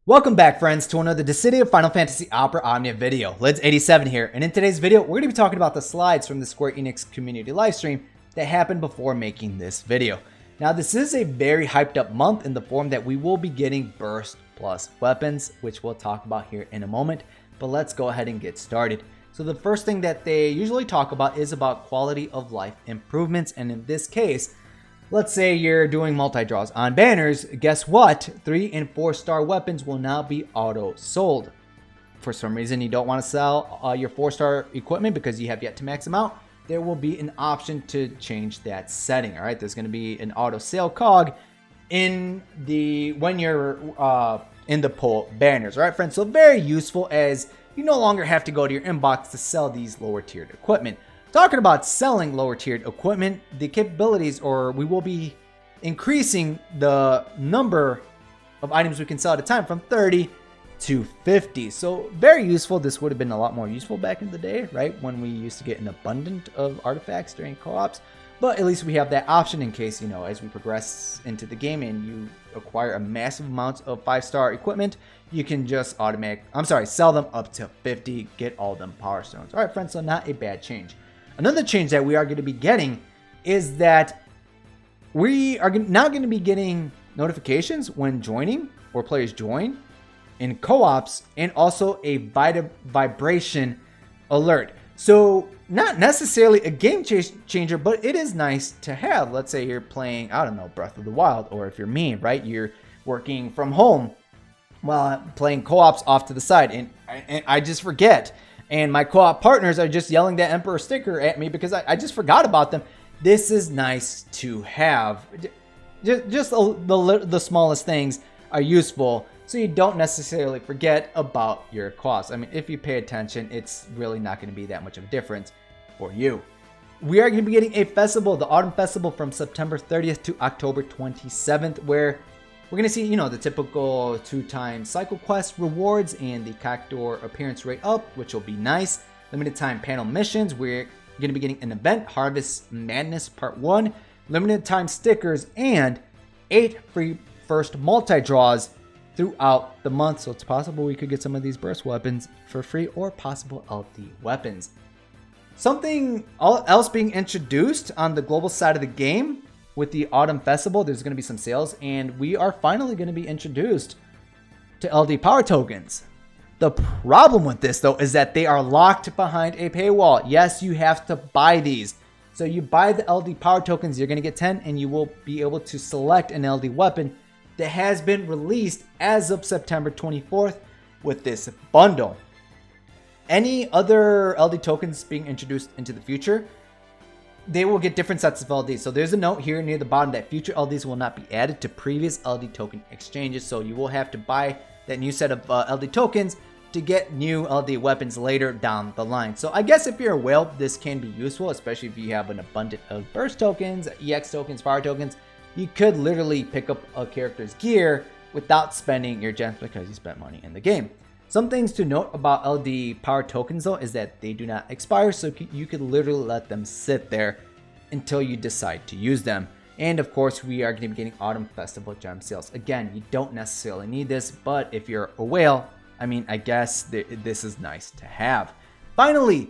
Welcome back, friends, to another Dissidia Final Fantasy Opera Omnia video. Lids87 here, and in today's video, we're going to be talking about the slides from the Square Enix community livestream that happened before making this video. Now, this is a very hyped up month in the form that we will be getting Burst Plus weapons, which we'll talk about here in a moment, but let's go ahead and get started. So the first thing that they usually talk about is about quality of life improvements, and in this case, let's say you're doing multi-draws on banners. Guess what? 3 and 4 star weapons will now be auto-sold. For some reason you don't want to sell your 4-star equipment because you have yet to max them out, there will be an option to change that setting. All right, there's going to be an auto-sale cog in the when you're in the pull banners. All right, friends, so very useful as you no longer have to go to your inbox to sell these lower tiered equipment. Talking about selling lower tiered equipment, the capabilities, or we will be increasing the number of items we can sell at a time from 30 to 50. So very useful. This would have been a lot more useful back in the day, right? When we used to get an abundance of artifacts during co-ops. But at least we have that option in case, you know, as we progress into the game and you acquire a massive amount of 5-star equipment, you can just sell them up to 50, get all them power stones. All right, friends, so not a bad change. Another change that we are going to be getting is that we are now going to be getting notifications when joining or players join in co-ops, and also a vibration alert. So not necessarily a game changer, but it is nice to have. Let's say you're playing, I don't know, Breath of the Wild, or if you're me, right? You're working from home while playing co-ops off to the side, and I just forget. And my co-op partners are just yelling that Emperor sticker at me because I just forgot about them. This is nice to have. Just the smallest things are useful, so you don't necessarily forget about your costs. I mean, if you pay attention, it's really not going to be that much of a difference for you. We are going to be getting a festival, the Autumn Festival, from September 30th to October 27th, where we're going to see, you know, the typical 2-time cycle quest rewards and the Cactuar appearance rate up, which will be nice. Limited time panel missions. We're going to be getting an event, Harvest Madness Part 1, limited time stickers, and 8 free first multi-draws throughout the month. So it's possible we could get some of these burst weapons for free, or possible LD weapons. Something else being introduced on the global side of the game. With the Autumn Festival, there's going to be some sales, and we are finally going to be introduced to LD power tokens. The problem with this, though, is that they are locked behind a paywall. Yes, you have to buy these. So you buy the LD power tokens, you're going to get 10, and you will be able to select an LD weapon that has been released as of September 24th with this bundle. Any other LD tokens being introduced into the future, they will get different sets of LDs. So there's a note here near the bottom that future LDs will not be added to previous LD token exchanges. So you will have to buy that new set of LD tokens to get new LD weapons later down the line. So I guess if you're a whale, this can be useful, especially if you have an abundance of burst tokens, EX tokens, fire tokens. You could literally pick up a character's gear without spending your gems because you spent money in the game. Some things to note about LD power tokens, though, is that they do not expire, so you could literally let them sit there until you decide to use them. And of course, we are going to be getting Autumn Festival gem sales. Again, you don't necessarily need this, but if you're a whale, I mean, I guess this is nice to have. Finally,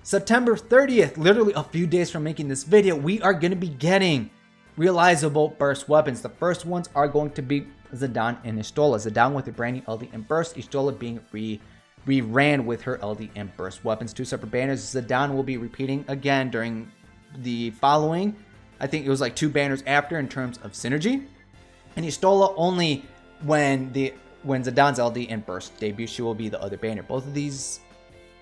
September 30th, literally a few days from making this video, we are going to be getting realizable burst weapons. The first ones are going to be Zidane and Y'shtola. Zidane with a brand new LD and burst, Y'shtola being re-ran with her LD and burst weapons. 2 separate banners. Zidane will be repeating again during the following, I think it was like 2 banners after in terms of synergy. And Y'shtola only when Zidane's LD and burst debut, she will be the other banner. Both of these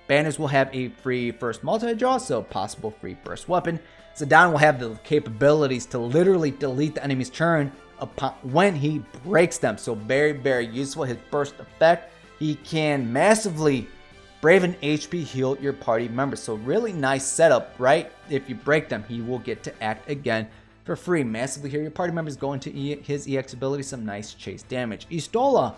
banners will have a free first multi-draw, so possible free burst weapon. Zidane will have the capabilities to literally delete the enemy's turn upon when he breaks them. So very, very useful. His burst effect, he can massively brave and HP heal your party members. So really nice setup, right? If you break them, he will get to act again for free. Massively heal your party members, go into his EX ability, some nice chase damage. Y'shtola,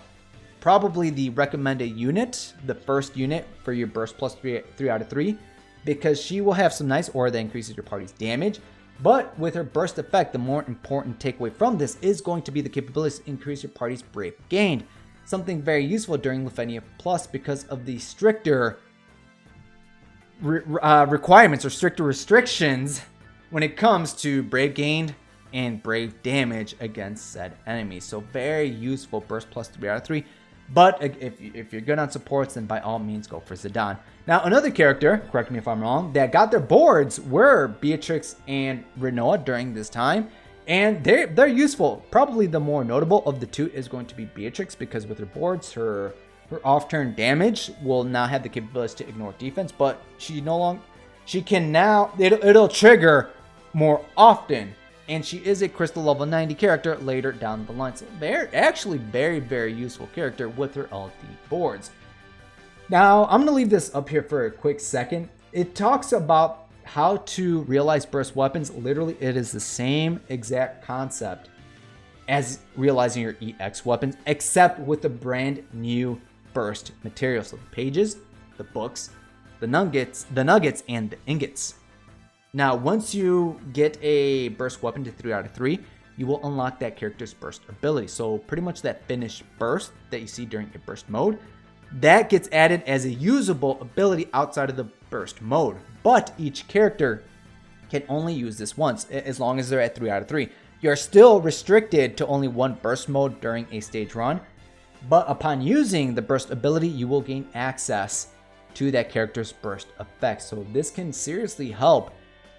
probably the recommended unit, the first unit for your burst plus 3 out of 3, because she will have some nice aura that increases your party's damage. But with her burst effect, the more important takeaway from this is going to be the capability to increase your party's brave gained. something very useful during Lufenia Plus because of the stricter requirements or stricter restrictions when it comes to Brave gained and Brave damage against said enemies. So very useful burst plus 3 out of 3. But if you're good on supports, then by all means go for Zidane. Now another character, correct me if I'm wrong, that got their boards were Beatrix and Renoa during this time. And they're useful. Probably the more notable of the two is going to be Beatrix, because with her boards, her off-turn damage will now have the capabilities to ignore defense, but she can now, it'll trigger more often. And she is a crystal level 90 character later down the line. So they're actually very, very useful character with her LD boards. Now, I'm going to leave this up here for a quick second. It talks about how to realize burst weapons. Literally, it is the same exact concept as realizing your EX weapons, except with the brand new burst material. So the pages, the books, the nuggets, and the ingots. Now, once you get a burst weapon to 3 out of 3, you will unlock that character's burst ability. So pretty much that finished burst that you see during a burst mode, that gets added as a usable ability outside of the burst mode. But each character can only use this once, as long as they're at 3 out of 3. You're still restricted to only one burst mode during a stage run, but upon using the burst ability, you will gain access to that character's burst effect. So this can seriously help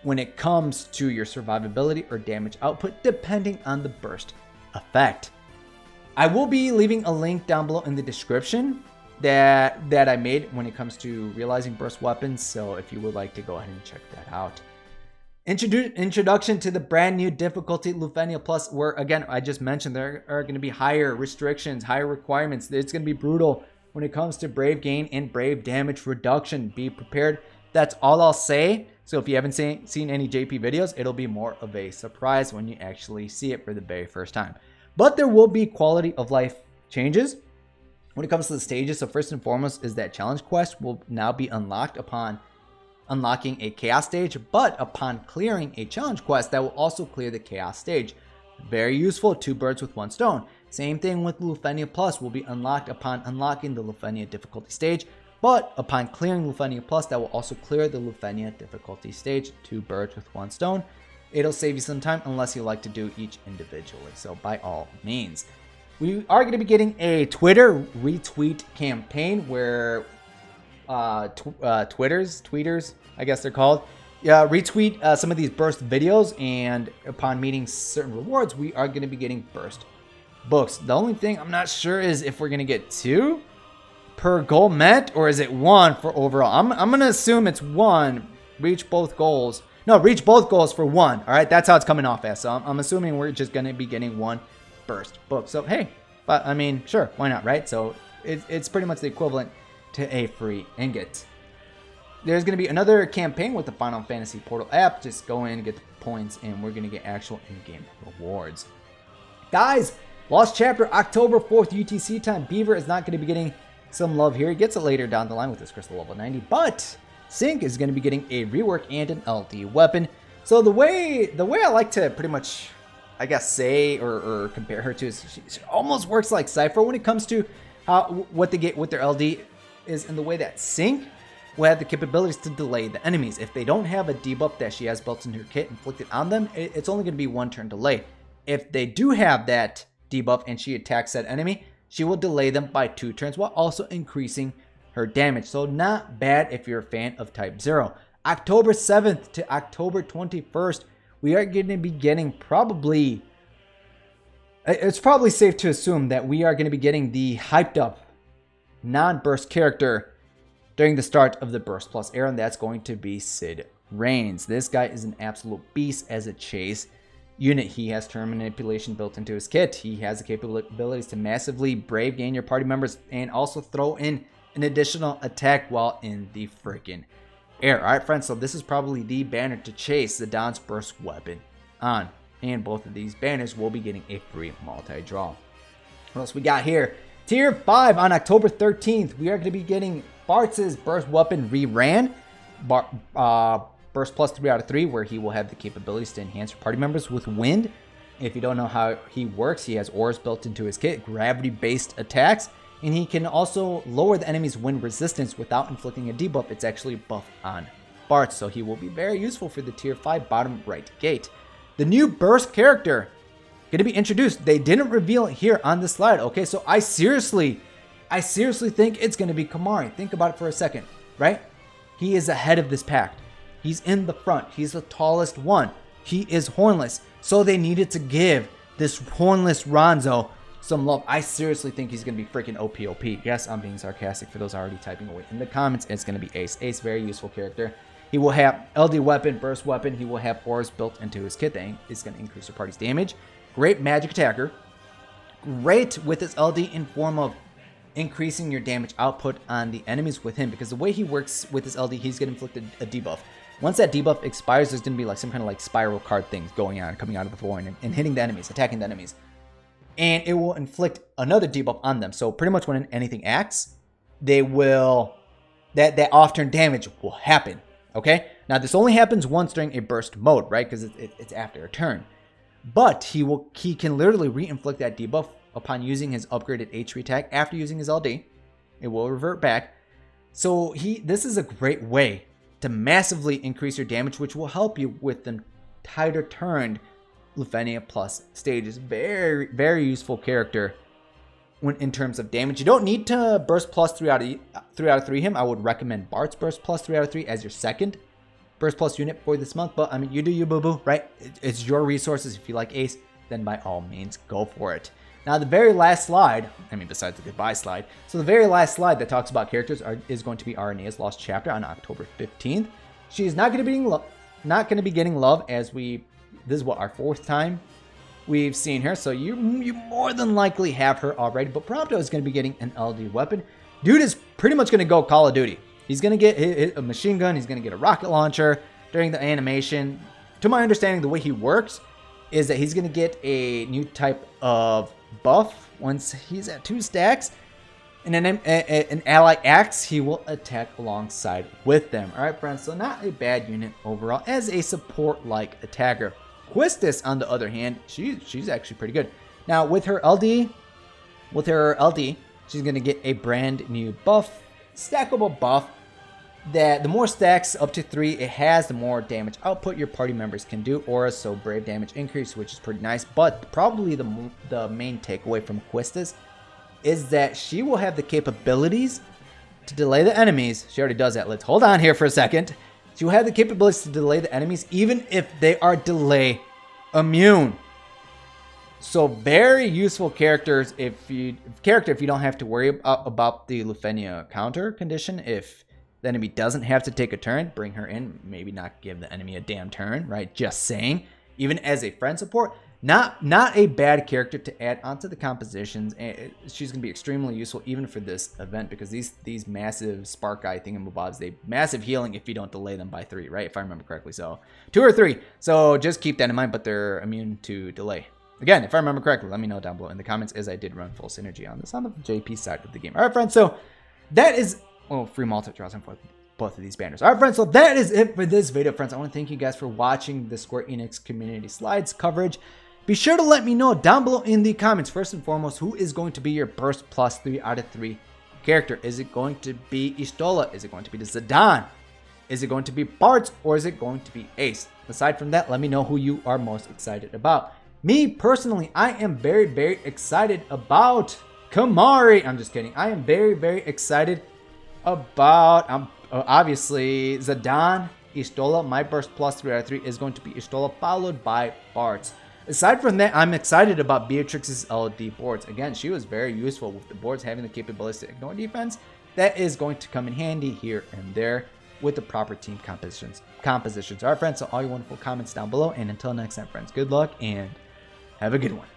when it comes to your survivability or damage output, depending on the burst effect. I will be leaving a link down below in the description that I made when it comes to realizing burst weapons, so if you would like to go ahead and check that out. Introduction to the brand new difficulty Lufenia Plus, where again, I just mentioned there are going to be higher restrictions, higher requirements. It's going to be brutal when it comes to Brave gain and Brave damage reduction. Be prepared. That's all I'll say. So if you haven't seen any JP videos, it'll be more of a surprise when you actually see it for the very first time. But there will be quality of life changes when it comes to the stages. So first and foremost is that challenge quest will now be unlocked upon unlocking a chaos stage, but upon clearing a challenge quest, that will also clear the chaos stage. Very useful, 2 birds with 1 stone. Same thing with Lufenia Plus will be unlocked upon unlocking the Lufenia difficulty stage, but upon clearing Lufenia Plus, that will also clear the Lufenia difficulty stage. 2 birds with 1 stone. It'll save you some time unless you like to do each individually, so by all means. We are going to be getting a Twitter retweet campaign where tweeters, I guess they're called, retweet some of these burst videos, and upon meeting certain rewards, we are going to be getting burst books. The only thing I'm not sure is if we're going to get 2 per goal met, or is it 1 for overall. I'm going to assume it's 1. Reach both goals. No, reach both goals for 1. All right, that's how it's coming off as. So I'm assuming we're just going to be getting 1 burst book. So hey, but I mean, sure, why not, right? So it's pretty much the equivalent to a free ingot. There's going to be another campaign with the Final Fantasy Portal app. Just go in, get the points, and we're going to get actual in-game rewards. Guys, Lost Chapter, October 4th, UTC time. Beaver is not going to be getting some love here. He gets it later down the line with his crystal level 90, but Sync is going to be getting a rework and an LD weapon. So the way I like to pretty much, I guess, say or compare her to is she almost works like Cypher when it comes to what they get with their LD, is in the way that Sync will have the capabilities to delay the enemies. If they don't have a debuff that she has built into her kit inflicted on them, it's only going to be 1 turn delay. If they do have that debuff and she attacks that enemy, she will delay them by 2 turns while also increasing her damage. So not bad if you're a fan of Type 0. October 7th to October 21st, we are going to be getting probably, it's probably safe to assume that we are going to be getting the hyped up non-burst character during the start of the Burst Plus era, and that's going to be Sid Reigns. This guy is an absolute beast as a chase unit. He has turn manipulation built into his kit. He has the capabilities to massively brave gain your party members and also throw in an additional attack while in the freaking air. Alright friends, so this is probably the banner to chase Zidane's burst weapon on, and both of these banners will be getting a free multi-draw. What else we got here? Tier 5 on October 13th, we are going to be getting Bartz's burst weapon reran. Burst plus 3 out of 3, where he will have the capabilities to enhance your party members with wind. If you don't know how he works, he has auras built into his kit, gravity-based attacks, And he can also lower the enemy's wind resistance without inflicting a debuff. It's actually a buff on Bart, so he will be very useful for the tier 5 bottom right gate. The new burst character going to be introduced. They didn't reveal it here on the slide. Okay, so I seriously think it's going to be Kamari. Think about it for a second, right? He is ahead of this pack. He's in the front. He's the tallest one. He is hornless. So they needed to give this hornless Ronzo some love. I seriously think he's going to be freaking OP. Yes, I'm being sarcastic for those already typing away in the comments. It's going to be Ace. Ace, very useful character. He will have LD weapon, burst weapon. He will have auras built into his kit that is going to increase your party's damage. Great magic attacker. Great with his LD in form of increasing your damage output on the enemies with him, because the way he works with his LD, he's going to inflict a debuff. Once that debuff expires, there's going to be like some kind of like spiral card things going on, coming out of the void and hitting the enemies, attacking the enemies. And it will inflict another debuff on them. So pretty much when anything acts, they will, that off-turn damage will happen. Okay? Now this only happens once during a burst mode, right? Because it's after a turn. But he can literally re-inflict that debuff upon using his upgraded HP attack after using his LD. It will revert back. So this is a great way to massively increase your damage, which will help you with the tighter turned Lufenia Plus stages. Very, very useful character when in terms of damage. You don't need to burst plus 3 out of 3 him. I would recommend Bart's burst plus 3 out of 3 as your second burst plus unit for this month. But I mean, you do you, boo-boo, right? It's your resources. If you like Ace, then by all means, go for it. Now, the very last slide, I mean, besides the goodbye slide, so the very last slide that talks about characters is going to be Aranea's Lost Chapter on October 15th. She is not going to be getting love, as this is what, our 4th time we've seen her. So you more than likely have her already, but Prompto is going to be getting an LD weapon. Dude is pretty much going to go Call of Duty. He's going to get a machine gun. He's going to get a rocket launcher during the animation. To my understanding, the way he works is that he's going to get a new type of buff once he's at 2 stacks, and then an ally acts, he will attack alongside with them. All right, friends, so not a bad unit overall as a support-like attacker. Quistis, on the other hand, she's actually pretty good. Now with her LD, she's gonna get a brand new buff, stackable buff, that the more stacks up to 3 it has, the more damage output your party members can do. Aura, so brave damage increase, which is pretty nice. But probably the main takeaway from Quistis is that she will have the capabilities to delay the enemies. She already does that. Let's hold on here for a second. She will have the capabilities to delay the enemies even if they are delay immune. So very useful characters if you don't have to worry about the Lufenia counter condition. If the enemy doesn't have to take a turn, bring her in. Maybe not give the enemy a damn turn, right? Just saying. Even as a friend support, not a bad character to add onto the compositions. She's going to be extremely useful even for this event, because these massive spark eye thingamabobs, they massive healing if you don't delay them by 3, right? If I remember correctly. So 2 or 3. So just keep that in mind, but they're immune to delay. Again, if I remember correctly, let me know down below in the comments, as I did run full synergy on this on the JP side of the game. All right, friends. So that is... well, free multi draws on both of these banners. All right, friends, so that is it for this video, friends. I want to thank you guys for watching the Square Enix community slides coverage. Be sure to let me know down below in the comments, first and foremost, who is going to be your burst plus 3 out of 3 character. Is it going to be Y'shtola? Is it going to be the Zidane? Is it going to be Bart? Or is it going to be Ace? Aside from that, let me know who you are most excited about. Me, personally, I am very, very excited about Kamari. I'm just kidding. I am very, very excited about obviously Zidane, Y'shtola. My burst plus 3 out of 3 is going to be Y'shtola, followed by Bart. Aside from that, I'm excited about Beatrix's LD boards. Again, she was very useful with the boards having the capability to ignore defense. That is going to come in handy here and there with the proper team compositions. All right, friends, so all your wonderful comments down below. And until next time, friends, good luck and have a good one.